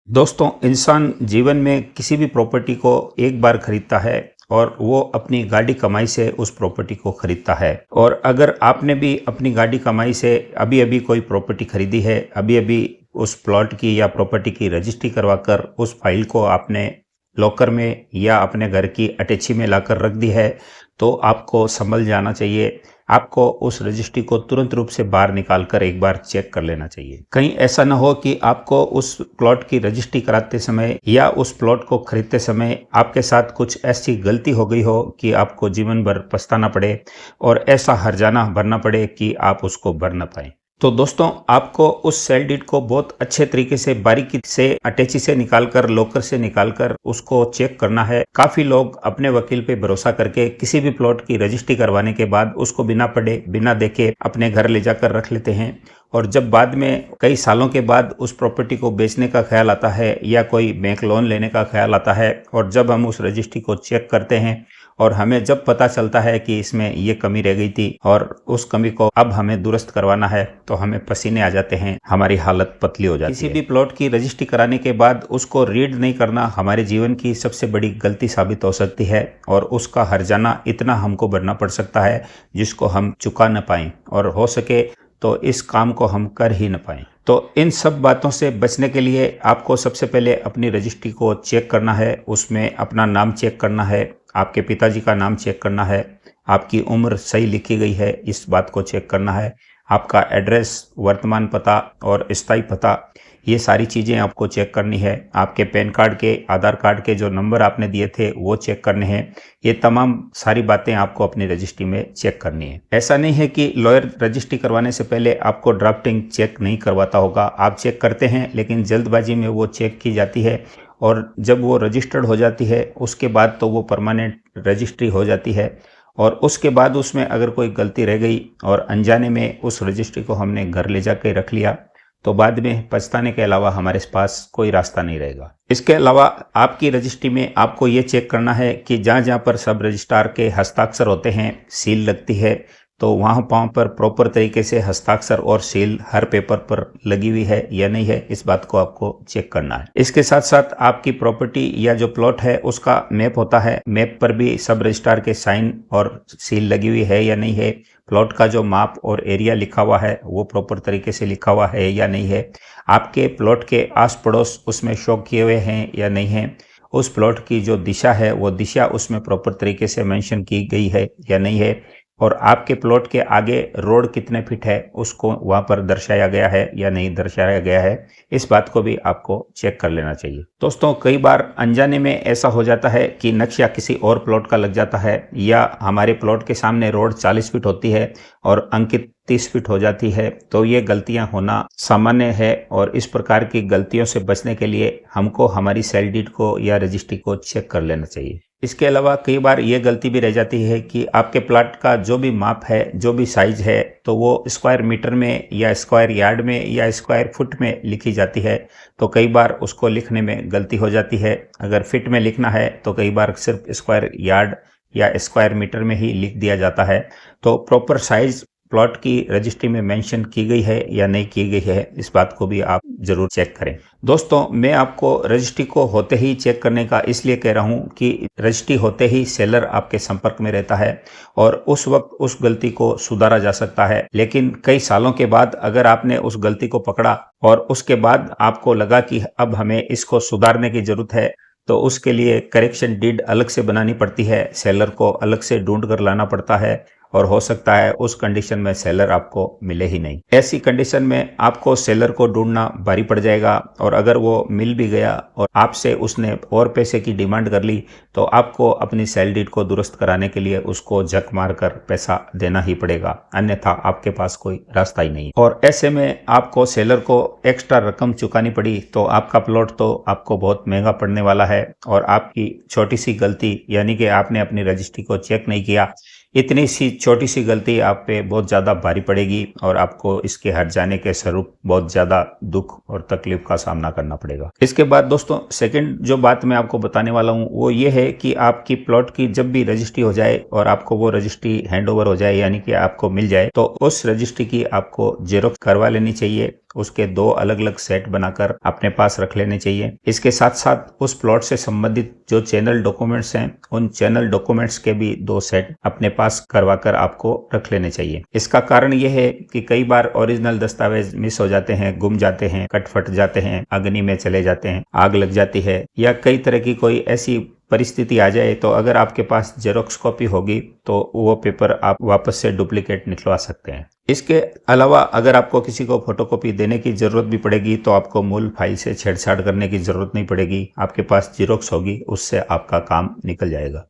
दोस्तों, इंसान जीवन में किसी भी प्रॉपर्टी को एक बार खरीदता है और वो अपनी गाड़ी कमाई से उस प्रॉपर्टी को खरीदता है। और अगर आपने भी अपनी गाड़ी कमाई से अभी अभी कोई प्रॉपर्टी खरीदी है, अभी अभी उस प्लॉट की या प्रॉपर्टी की रजिस्ट्री करवाकर उस फाइल को आपने लॉकर में या अपने घर की अटैची में लाकर रख दी है, तो आपको संभल जाना चाहिए। आपको उस रजिस्ट्री को तुरंत रूप से बाहर निकालकर एक बार चेक कर लेना चाहिए। कहीं ऐसा ना हो कि आपको उस प्लॉट की रजिस्ट्री कराते समय या उस प्लॉट को खरीदते समय आपके साथ कुछ ऐसी गलती हो गई हो कि आपको जीवन भर पछताना पड़े और ऐसा हर्जाना भरना पड़े कि आप उसको भर ना पाएं। तो दोस्तों, आपको उस सेल डीड को बहुत अच्छे तरीके से बारीकी से अटैची से निकालकर, लॉकर से निकालकर उसको चेक करना है। काफी लोग अपने वकील पे भरोसा करके किसी भी प्लॉट की रजिस्ट्री करवाने के बाद उसको बिना पढ़े, बिना देखे अपने घर ले जाकर रख लेते हैं। और जब बाद में कई सालों के बाद उस प्रॉपर्टी को बेचने का ख्याल आता है या कोई बैंक लोन लेने का ख्याल आता है और जब हम उस रजिस्ट्री को चेक करते हैं और हमें जब पता चलता है कि इसमें ये कमी रह गई थी और उस कमी को अब हमें दुरुस्त करवाना है, तो हमें पसीने आ जाते हैं, हमारी हालत पतली हो जाती है। किसी भी प्लॉट की रजिस्ट्री कराने के बाद उसको रीड नहीं करना हमारे जीवन की सबसे बड़ी गलती साबित हो सकती है और उसका हर्जाना इतना हमको भरना पड़ सकता है जिसको हम चुका न पाएं और हो सके तो इस काम को हम कर ही न पाएं। तो इन सब बातों से बचने के लिए आपको सबसे पहले अपनी रजिस्ट्री को चेक करना है। उसमें अपना नाम चेक करना है, आपके पिताजी का नाम चेक करना है, आपकी उम्र सही लिखी गई है इस बात को चेक करना है, आपका एड्रेस, वर्तमान पता और स्थायी पता, ये सारी चीज़ें आपको चेक करनी है। आपके पैन कार्ड के, आधार कार्ड के जो नंबर आपने दिए थे वो चेक करने हैं। ये तमाम सारी बातें आपको अपनी रजिस्ट्री में चेक करनी है। ऐसा नहीं है कि लॉयर रजिस्ट्री करवाने से पहले आपको ड्राफ्टिंग चेक नहीं करवाता होगा, आप चेक करते हैं, लेकिन जल्दबाजी में वो चेक की जाती है और जब वो रजिस्टर्ड हो जाती है उसके बाद तो वो परमानेंट रजिस्ट्री हो जाती है। और उसके बाद उसमें अगर कोई गलती रह गई और अनजाने में उस रजिस्ट्री को हमने घर ले जाकर रख लिया, तो बाद में पछताने के अलावा हमारे पास कोई रास्ता नहीं रहेगा। इसके अलावा आपकी रजिस्ट्री में आपको ये चेक करना है कि जहाँ जहाँ पर सब रजिस्ट्रार के हस्ताक्षर होते हैं, सील लगती है, तो वहाँ पर प्रॉपर तरीके से हस्ताक्षर और सील हर पेपर पर लगी हुई है या नहीं है, इस बात को आपको चेक करना है। इसके साथ साथ आपकी प्रॉपर्टी या जो प्लॉट है उसका मैप होता है, मैप पर भी सब रजिस्ट्रार के साइन और सील लगी हुई है या नहीं है। प्लॉट का जो माप और एरिया लिखा हुआ है वो प्रॉपर तरीके से लिखा हुआ है या नहीं है। आपके प्लॉट के आस पड़ोस उसमें शो किए हुए हैं या नहीं है। उस प्लॉट की जो दिशा है वो दिशा उसमें प्रॉपर तरीके से मेंशन की गई है या नहीं है। और आपके प्लॉट के आगे रोड कितने फीट है उसको वहां पर दर्शाया गया है या नहीं दर्शाया गया है, इस बात को भी आपको चेक कर लेना चाहिए। दोस्तों, कई बार अनजाने में ऐसा हो जाता है कि नक्शा किसी और प्लॉट का लग जाता है या हमारे प्लॉट के सामने रोड 40 फीट होती है और अंकित 30 फीट हो जाती है। तो ये गलतियां होना सामान्य है और इस प्रकार की गलतियों से बचने के लिए हमको हमारी सेल डीड को या रजिस्ट्री को चेक कर लेना चाहिए। इसके अलावा कई बार ये गलती भी रह जाती है कि आपके प्लॉट का जो भी माप है, जो भी साइज है, तो वो स्क्वायर मीटर में या स्क्वायर यार्ड में या स्क्वायर फुट में लिखी जाती है। तो कई बार उसको लिखने में गलती हो जाती है। अगर फिट में लिखना है तो कई बार सिर्फ स्क्वायर यार्ड या स्क्वायर मीटर में ही लिख दिया जाता है। तो प्रॉपर साइज प्लॉट की रजिस्ट्री में मेंशन की गई है या नहीं की गई है, इस बात को भी आप जरूर चेक करें। दोस्तों, मैं आपको रजिस्ट्री को होते ही चेक करने का इसलिए कह रहा हूं कि रजिस्ट्री होते ही सेलर आपके संपर्क में रहता है और उस वक्त उस गलती को सुधारा जा सकता है। लेकिन कई सालों के बाद अगर आपने उस गलती को पकड़ा और उसके बाद आपको लगा कि अब हमें इसको सुधारने की जरूरत है, तो उसके लिए करेक्शन डीड अलग से बनानी पड़ती है, सेलर को अलग से ढूंढ कर लाना पड़ता है और हो सकता है उस कंडीशन में सेलर आपको मिले ही नहीं। ऐसी कंडीशन में आपको सेलर को ढूंढना भारी पड़ जाएगा और अगर वो मिल भी गया और आपसे उसने और पैसे की डिमांड कर ली, तो आपको अपनी सेल डीड को दुरुस्त कराने के लिए उसको झक मारकर पैसा देना ही पड़ेगा, अन्यथा आपके पास कोई रास्ता ही नहीं। और ऐसे में आपको सेलर को एक्स्ट्रा रकम चुकानी पड़ी तो आपका प्लॉट तो आपको बहुत महंगा पड़ने वाला है और आपकी छोटी सी गलती, यानी कि आपने अपनी रजिस्ट्री को चेक नहीं किया, इतनी सी छोटी सी गलती आप पे बहुत ज़्यादा भारी पड़ेगी और आपको इसके हट जाने के स्वरूप बहुत ज़्यादा दुख और तकलीफ का सामना करना पड़ेगा। इसके बाद दोस्तों, सेकंड जो बात मैं आपको बताने वाला हूँ वो ये है कि आपकी प्लॉट की जब भी रजिस्ट्री हो जाए और आपको वो रजिस्ट्री हैंड ओवर हो जाए, यानी कि आपको मिल जाए, तो उस रजिस्ट्री की आपको जेरोक्स करवा लेनी चाहिए उसके 2 अलग अलग सेट बनाकर अपने पास रख लेने चाहिए। इसके साथ साथ उस प्लॉट से संबंधित जो चैनल डॉक्यूमेंट्स हैं, उन चैनल डॉक्यूमेंट्स के भी 2 सेट अपने पास करवाकर आपको रख लेने चाहिए। इसका कारण यह है कि कई बार ओरिजिनल दस्तावेज मिस हो जाते हैं, गुम जाते हैं, कट फट जाते हैं, अग्नि में चले जाते हैं, आग लग जाती है, या कई तरह की कोई ऐसी परिस्थिति आ जाए, तो अगर आपके पास जेरोक्स कॉपी होगी तो वो पेपर आप वापस से डुप्लीकेट निकलवा सकते हैं। इसके अलावा अगर आपको किसी को फोटोकॉपी देने की जरूरत भी पड़ेगी तो आपको मूल फाइल से छेड़छाड़ करने की जरूरत नहीं पड़ेगी, आपके पास जेरोक्स होगी, उससे आपका काम निकल जाएगा।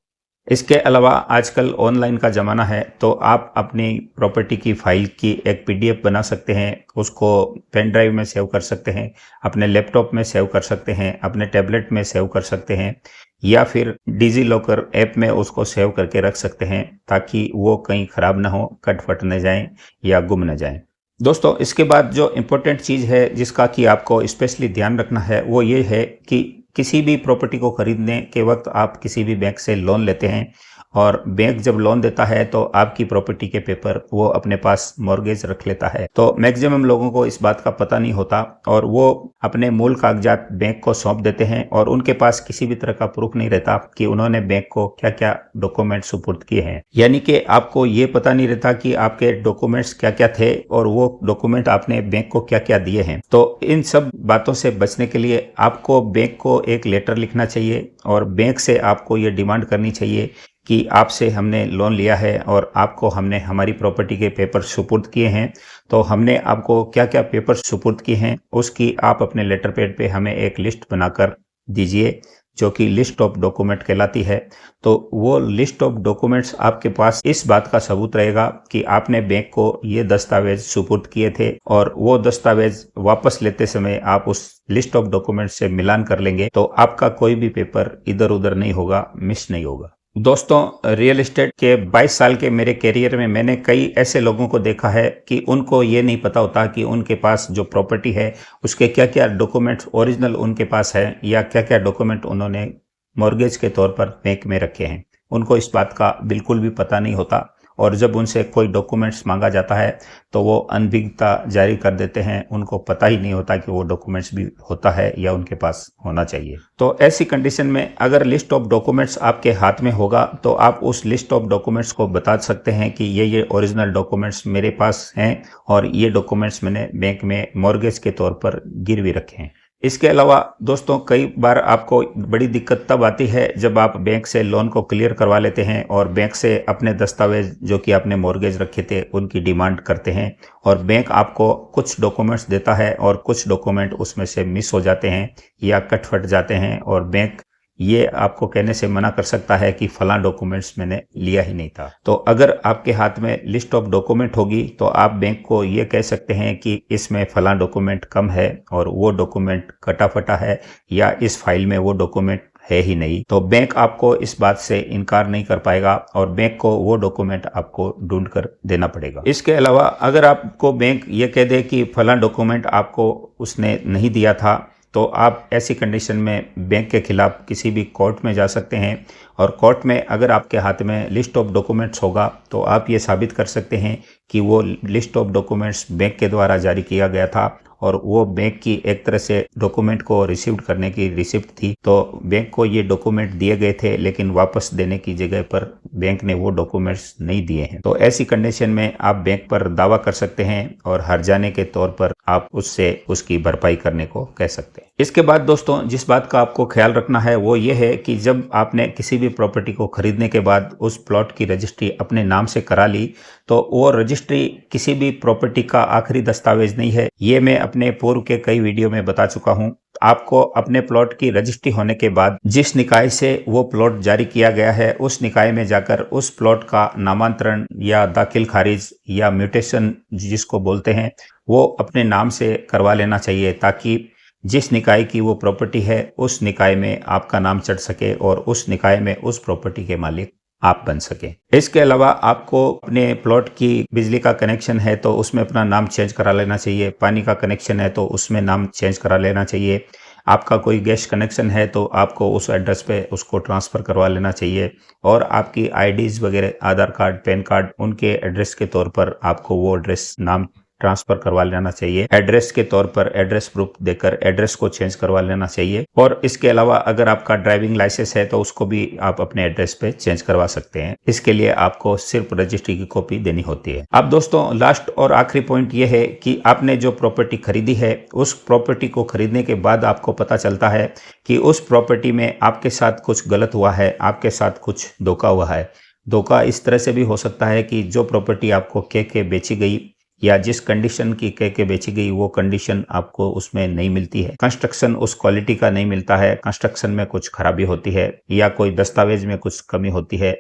इसके अलावा आजकल ऑनलाइन का ज़माना है, तो आप अपनी प्रॉपर्टी की फाइल की एक पीडीएफ बना सकते हैं, उसको पेन ड्राइव में सेव कर सकते हैं, अपने लैपटॉप में सेव कर सकते हैं, अपने टैबलेट में सेव कर सकते हैं, या फिर डिजी लॉकर ऐप में उसको सेव करके रख सकते हैं, ताकि वो कहीं ख़राब ना हो, कट फट न जाएं या गुम न जाएं। दोस्तों, इसके बाद जो इम्पोर्टेंट चीज़ है जिसका कि आपको स्पेशली ध्यान रखना है, वो ये है कि किसी भी प्रॉपर्टी को खरीदने के वक्त आप किसी भी बैंक से लोन लेते हैं, और बैंक जब लोन देता है तो आपकी प्रॉपर्टी के पेपर वो अपने पास मॉर्गेज रख लेता है। तो मैक्सिमम लोगों को इस बात का पता नहीं होता और वो अपने मूल कागजात बैंक को सौंप देते हैं, और उनके पास किसी भी तरह का प्रूफ नहीं रहता कि उन्होंने बैंक को क्या क्या डॉक्यूमेंट सुपुर्द किए हैं। यानी कि आपको ये पता नहीं रहता कि आपके डॉक्यूमेंट्स क्या क्या थे और वो डॉक्यूमेंट आपने बैंक को क्या क्या दिए हैं। तो इन सब बातों से बचने के लिए आपको बैंक को एक लेटर लिखना चाहिए, और बैंक से आपको ये डिमांड करनी चाहिए कि आपसे हमने लोन लिया है और आपको हमने हमारी प्रॉपर्टी के पेपर सुपुर्द किए हैं, तो हमने आपको क्या क्या पेपर सुपुर्द किए हैं उसकी आप अपने लेटर पैड पे हमें एक लिस्ट बनाकर दीजिए, जो कि लिस्ट ऑफ डॉक्यूमेंट कहलाती है। तो वो लिस्ट ऑफ डॉक्यूमेंट्स आपके पास इस बात का सबूत रहेगा कि आपने बैंक को ये दस्तावेज सुपुर्द किए थे, और वो दस्तावेज वापस लेते समय आप उस लिस्ट ऑफ डॉक्यूमेंट से मिलान कर लेंगे, तो आपका कोई भी पेपर इधर उधर नहीं होगा, मिस नहीं होगा। दोस्तों, रियल एस्टेट के 22 साल के मेरे कैरियर में मैंने कई ऐसे लोगों को देखा है कि उनको ये नहीं पता होता कि उनके पास जो प्रॉपर्टी है उसके क्या क्या डॉक्यूमेंट्स ओरिजिनल उनके पास है, या क्या क्या डॉक्यूमेंट उन्होंने मॉर्गेज के तौर पर बैंक में रखे हैं। उनको इस बात का बिल्कुल भी पता नहीं होता, और जब उनसे कोई डॉक्यूमेंट्स मांगा जाता है तो वो अनभिज्ञता जारी कर देते हैं। उनको पता ही नहीं होता कि वो डॉक्यूमेंट्स भी होता है या उनके पास होना चाहिए। तो ऐसी कंडीशन में अगर लिस्ट ऑफ डॉक्यूमेंट्स आपके हाथ में होगा तो आप उस लिस्ट ऑफ डॉक्यूमेंट्स को बता सकते हैं कि ये ओरिजिनल डॉक्यूमेंट्स मेरे पास हैं, और ये डॉक्यूमेंट्स मैंने बैंक में मॉर्गेज के तौर पर गिरवी रखे हैं। इसके अलावा दोस्तों, कई बार आपको बड़ी दिक्कत तब आती है जब आप बैंक से लोन को क्लियर करवा लेते हैं और बैंक से अपने दस्तावेज जो कि आपने मॉर्गेज रखे थे उनकी डिमांड करते हैं, और बैंक आपको कुछ डॉक्यूमेंट्स देता है और कुछ डॉक्यूमेंट उसमें से मिस हो जाते हैं या कट फट जाते हैं, और बैंक ये आपको कहने से मना कर सकता है कि फलां डॉक्यूमेंट्स मैंने लिया ही नहीं था। तो अगर आपके हाथ में लिस्ट ऑफ डॉक्यूमेंट होगी तो आप बैंक को ये कह सकते हैं कि इसमें फलां डॉक्यूमेंट कम है और वो डॉक्यूमेंट कटा फटा है, या इस फाइल में वो डॉक्यूमेंट है ही नहीं। तो बैंक आपको इस बात से इनकार नहीं कर पाएगा और बैंक को वो डॉक्यूमेंट आपको ढूंढ कर देना पड़ेगा। इसके अलावा अगर आपको बैंक ये कह दे कि फलां डॉक्यूमेंट आपको उसने नहीं दिया था, तो आप ऐसी कंडीशन में बैंक के खिलाफ किसी भी कोर्ट में जा सकते हैं, और कोर्ट में अगर आपके हाथ में लिस्ट ऑफ डॉक्यूमेंट्स होगा तो आप ये साबित कर सकते हैं कि वो लिस्ट ऑफ डॉक्यूमेंट्स बैंक के द्वारा जारी किया गया था, और वो बैंक की एक तरह से डॉक्यूमेंट को रिसीव करने की रिसिप्ट थी। तो बैंक को ये डॉक्यूमेंट दिए गए थे, लेकिन वापस देने की जगह पर बैंक ने वो डॉक्यूमेंट्स नहीं दिए हैं। तो ऐसी कंडीशन में आप बैंक पर दावा कर सकते हैं और हर्जाने के तौर पर आप उससे उसकी भरपाई करने को कह सकते हैं। इसके बाद दोस्तों, जिस बात का आपको ख्याल रखना है वो ये है कि जब आपने किसी भी प्रॉपर्टी को खरीदने के बाद उस प्लॉट की रजिस्ट्री अपने नाम से करा ली, तो वो रजिस्ट्री किसी भी प्रॉपर्टी का आखिरी दस्तावेज नहीं है। ये मैं अपने पूर्व के कई वीडियो में बता चुका हूं। आपको अपने प्लॉट की रजिस्ट्री होने के बाद जिस निकाय से वो प्लॉट जारी किया गया है उस निकाय में जाकर उस प्लॉट का नामांतरण या दाखिल खारिज या म्यूटेशन जिसको बोलते हैं, वो अपने नाम से करवा लेना चाहिए, ताकि जिस निकाय की वो प्रॉपर्टी है उस निकाय में आपका नाम चढ़ सके और उस निकाय में उस प्रॉपर्टी के मालिक आप बन सके। इसके अलावा आपको अपने प्लॉट की बिजली का कनेक्शन है तो उसमें अपना नाम चेंज करा लेना चाहिए, पानी का कनेक्शन है तो उसमें नाम चेंज करा लेना चाहिए, आपका कोई गैस कनेक्शन है तो आपको उस एड्रेस पे उसको ट्रांसफ़र करवा लेना चाहिए, और आपकी आईडीज़ वगैरह, आधार कार्ड, पैन कार्ड, उनके एड्रेस के तौर पर आपको वो एड्रेस नाम ट्रांसफर करवा लेना चाहिए। एड्रेस के तौर पर एड्रेस प्रूफ देकर एड्रेस को चेंज करवा लेना चाहिए। और इसके अलावा अगर आपका ड्राइविंग लाइसेंस है तो उसको भी आप अपने एड्रेस पे चेंज करवा सकते हैं। इसके लिए आपको सिर्फ रजिस्ट्री की कॉपी देनी होती है। अब दोस्तों लास्ट और आखिरी पॉइंट यह है कि आपने जो प्रॉपर्टी खरीदी है उस प्रॉपर्टी को खरीदने के बाद आपको पता चलता है कि उस प्रॉपर्टी में आपके साथ कुछ गलत हुआ है, आपके साथ कुछ धोखा हुआ है। धोखा इस तरह से भी हो सकता है कि जो प्रॉपर्टी आपको कह के बेची गई या जिस कंडीशन की कह के बेची गई वो कंडीशन आपको उसमें नहीं मिलती है। कंस्ट्रक्शन उस क्वालिटी का नहीं मिलता है, कंस्ट्रक्शन में कुछ खराबी होती है या कोई दस्तावेज में कुछ कमी होती है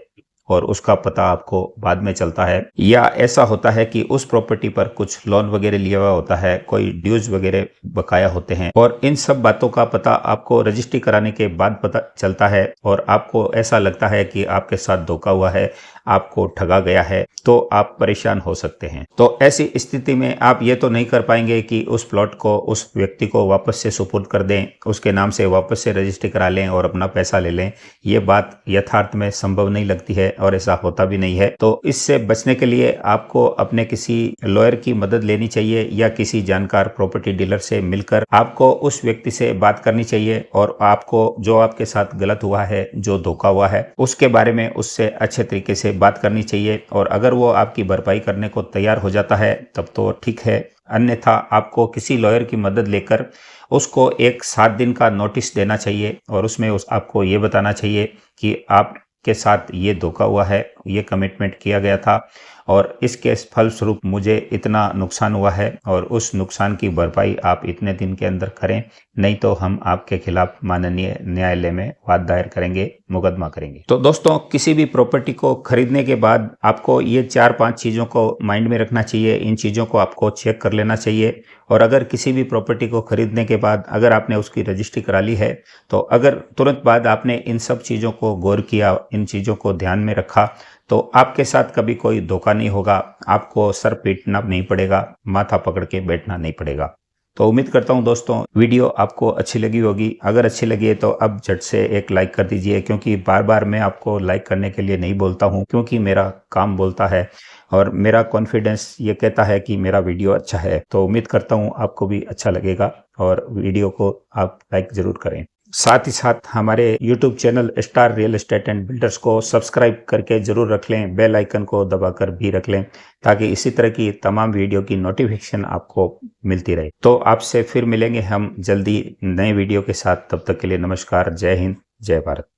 और उसका पता आपको बाद में चलता है। या ऐसा होता है कि उस प्रॉपर्टी पर कुछ लोन वगैरह लिया हुआ होता है, कोई ड्यूज वगैरह बकाया होते हैं और इन सब बातों का पता आपको रजिस्ट्री कराने के बाद पता चलता है और आपको ऐसा लगता है कि आपके साथ धोखा हुआ है, आपको ठगा गया है, तो आप परेशान हो सकते हैं। तो ऐसी स्थिति में आप ये तो नहीं कर पाएंगे कि उस प्लॉट को उस व्यक्ति को वापस से सुपुर्द कर दें, उसके नाम से वापस से रजिस्ट्री करा लें और अपना पैसा ले लें। ये बात यथार्थ में संभव नहीं लगती है और ऐसा होता भी नहीं है। तो इससे बचने के लिए आपको अपने किसी लॉयर की मदद लेनी चाहिए या किसी जानकार प्रॉपर्टी डीलर से मिलकर आपको उस व्यक्ति से बात करनी चाहिए और आपको जो आपके साथ गलत हुआ है, जो धोखा हुआ है, उसके बारे में उससे अच्छे तरीके से बात करनी चाहिए। और अगर वो आपकी भरपाई करने को तैयार हो जाता है तब तो ठीक है, अन्यथा आपको किसी लॉयर की मदद लेकर उसको एक 7 दिन का नोटिस देना चाहिए और उसमें आपको ये बताना चाहिए कि आपके साथ ये धोखा हुआ है, ये कमिटमेंट किया गया था और इसके फलस्वरूप मुझे इतना नुकसान हुआ है और उस नुकसान की भरपाई आप इतने दिन के अंदर करें, नहीं तो हम आपके खिलाफ माननीय न्यायालय में वाद दायर करेंगे, मुकदमा करेंगे। तो दोस्तों किसी भी प्रॉपर्टी को खरीदने के बाद आपको ये 4-5 चीज़ों को माइंड में रखना चाहिए। इन चीज़ों को आपको चेक कर लेना चाहिए और अगर किसी भी प्रॉपर्टी को खरीदने के बाद अगर आपने उसकी रजिस्ट्री करा ली है तो अगर तुरंत बाद आपने इन सब चीज़ों को गौर किया, इन चीज़ों को ध्यान में रखा, तो आपके साथ कभी कोई धोखा नहीं होगा, आपको सर पीटना नहीं पड़ेगा, माथा पकड़ के बैठना नहीं पड़ेगा। तो उम्मीद करता हूं दोस्तों वीडियो आपको अच्छी लगी होगी। अगर अच्छी लगी है तो अब झट से एक लाइक कर दीजिए, क्योंकि बार बार मैं आपको लाइक करने के लिए नहीं बोलता हूं, क्योंकि मेरा काम बोलता है और मेरा कॉन्फिडेंस ये कहता है कि मेरा वीडियो अच्छा है। तो उम्मीद करता हूं आपको भी अच्छा लगेगा और वीडियो को आप लाइक जरूर करें। साथ ही साथ हमारे YouTube channel star real estate and builders को सब्सक्राइब करके जरूर रख लें, बेल आइकन को दबाकर भी रख लें ताकि इसी तरह की तमाम वीडियो की नोटिफिकेशन आपको मिलती रहे। तो आपसे फिर मिलेंगे हम जल्दी नए वीडियो के साथ। तब तक के लिए नमस्कार, जय हिंद, जय भारत।